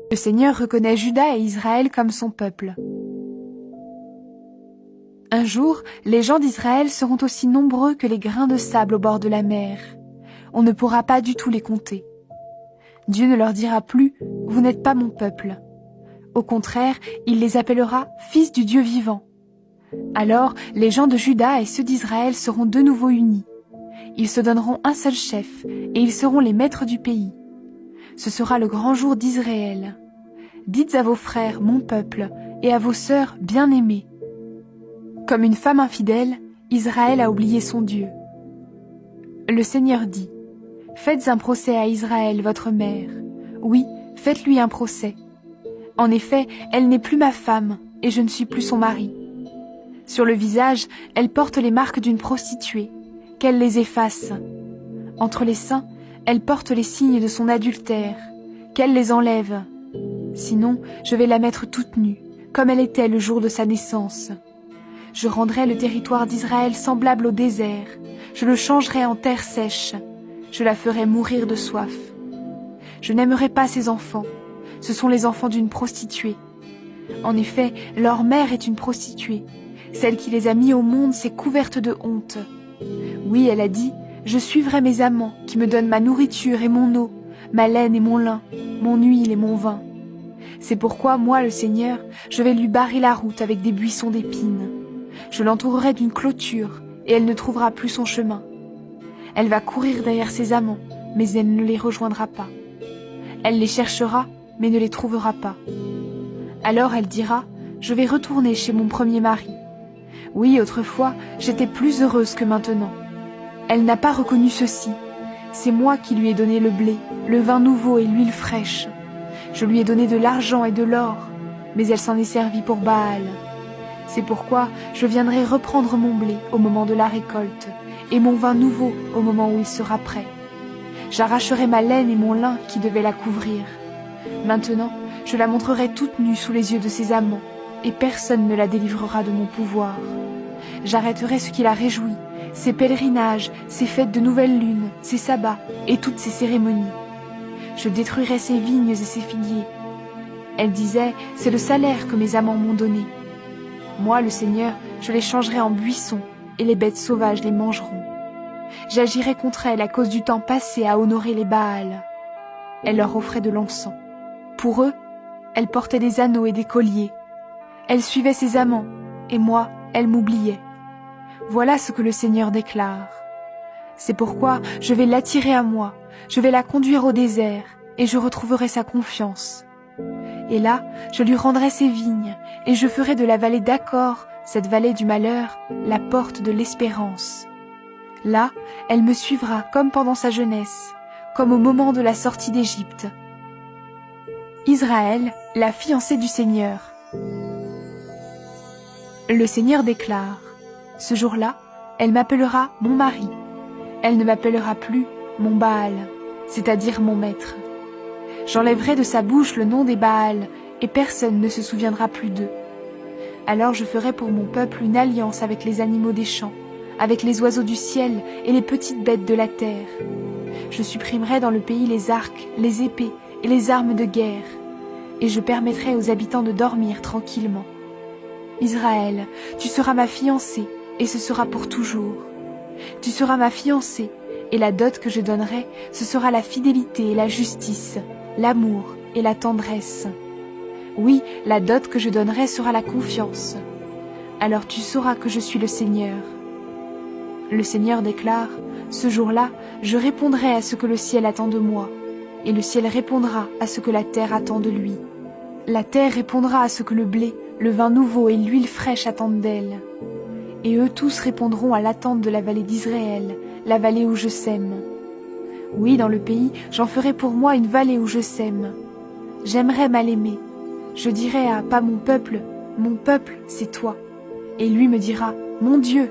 Le Seigneur reconnaît Juda et Israël comme son peuple. Un jour, les gens d'Israël seront aussi nombreux que les grains de sable au bord de la mer. On ne pourra pas du tout les compter. Dieu ne leur dira plus « Vous n'êtes pas mon peuple ». Au contraire, il les appellera « fils du Dieu vivant ». Alors, les gens de Juda et ceux d'Israël seront de nouveau unis. Ils se donneront un seul chef, et ils seront les maîtres du pays. Ce sera le grand jour d'Israël. Dites à vos frères, mon peuple, et à vos sœurs, bien-aimées. Comme une femme infidèle, Israël a oublié son Dieu. Le Seigneur dit, « Faites un procès à Israël, votre mère. Oui, faites-lui un procès. En effet, elle n'est plus ma femme, et je ne suis plus son mari. Sur le visage, elle porte les marques d'une prostituée, qu'elle les efface. Entre les seins, elle porte les signes de son adultère, qu'elle les enlève. Sinon, je vais la mettre toute nue, comme elle était le jour de sa naissance. Je rendrai le territoire d'Israël semblable au désert, je le changerai en terre sèche, je la ferai mourir de soif. Je n'aimerai pas ses enfants, ce sont les enfants d'une prostituée. En effet, leur mère est une prostituée. Celle qui les a mis au monde s'est couverte de honte. Oui, elle a dit, je suivrai mes amants qui me donnent ma nourriture et mon eau, ma laine et mon lin, mon huile et mon vin. C'est pourquoi moi, le Seigneur, je vais lui barrer la route avec des buissons d'épines. Je l'entourerai d'une clôture et elle ne trouvera plus son chemin. Elle va courir derrière ses amants, mais elle ne les rejoindra pas. Elle les cherchera, mais ne les trouvera pas. Alors elle dira, je vais retourner chez mon premier mari. Oui, autrefois, j'étais plus heureuse que maintenant. Elle n'a pas reconnu ceci. C'est moi qui lui ai donné le blé, le vin nouveau et l'huile fraîche. Je lui ai donné de l'argent et de l'or, mais elle s'en est servie pour Baal. C'est pourquoi je viendrai reprendre mon blé au moment de la récolte, et mon vin nouveau au moment où il sera prêt. J'arracherai ma laine et mon lin qui devaient la couvrir. Maintenant, je la montrerai toute nue sous les yeux de ses amants, et personne ne la délivrera de mon pouvoir. J'arrêterai ce qui la réjouit, ses pèlerinages, ses fêtes de nouvelle lune, ses sabbats et toutes ses cérémonies. Je détruirai ses vignes et ses figuiers. Elle disait, c'est le salaire que mes amants m'ont donné. Moi, le Seigneur, je les changerai en buissons, et les bêtes sauvages les mangeront. J'agirai contre elle à cause du temps passé à honorer les Baals. Elle leur offrait de l'encens. Pour eux, elle portait des anneaux et des colliers. Elle suivait ses amants, et moi, elle m'oubliait. Voilà ce que le Seigneur déclare. C'est pourquoi je vais l'attirer à moi, je vais la conduire au désert, et je retrouverai sa confiance. Et là, je lui rendrai ses vignes, et je ferai de la vallée d'Accord, cette vallée du malheur, la porte de l'espérance. Là, elle me suivra comme pendant sa jeunesse, comme au moment de la sortie d'Égypte. Israël, la fiancée du Seigneur. Le Seigneur déclare, « Ce jour-là, elle m'appellera mon mari. Elle ne m'appellera plus mon Baal, c'est-à-dire mon maître. J'enlèverai de sa bouche le nom des Baals, et personne ne se souviendra plus d'eux. Alors je ferai pour mon peuple une alliance avec les animaux des champs, avec les oiseaux du ciel et les petites bêtes de la terre. Je supprimerai dans le pays les arcs, les épées et les armes de guerre, et je permettrai aux habitants de dormir tranquillement. Israël, tu seras ma fiancée, et ce sera pour toujours. Tu seras ma fiancée, et la dot que je donnerai, ce sera la fidélité et la justice, l'amour et la tendresse. Oui, la dot que je donnerai sera la confiance. Alors tu sauras que je suis le Seigneur. Le Seigneur déclare, ce jour-là, je répondrai à ce que le ciel attend de moi, et le ciel répondra à ce que la terre attend de lui. La terre répondra à ce que le blé, le vin nouveau et l'huile fraîche attendent d'elle. Et eux tous répondront à l'attente de la vallée d'Israël, la vallée où je sème. Oui, dans le pays, j'en ferai pour moi une vallée où je sème. J'aimerai mal aimer. Je dirai à pas mon peuple, c'est toi. Et lui me dira, mon Dieu,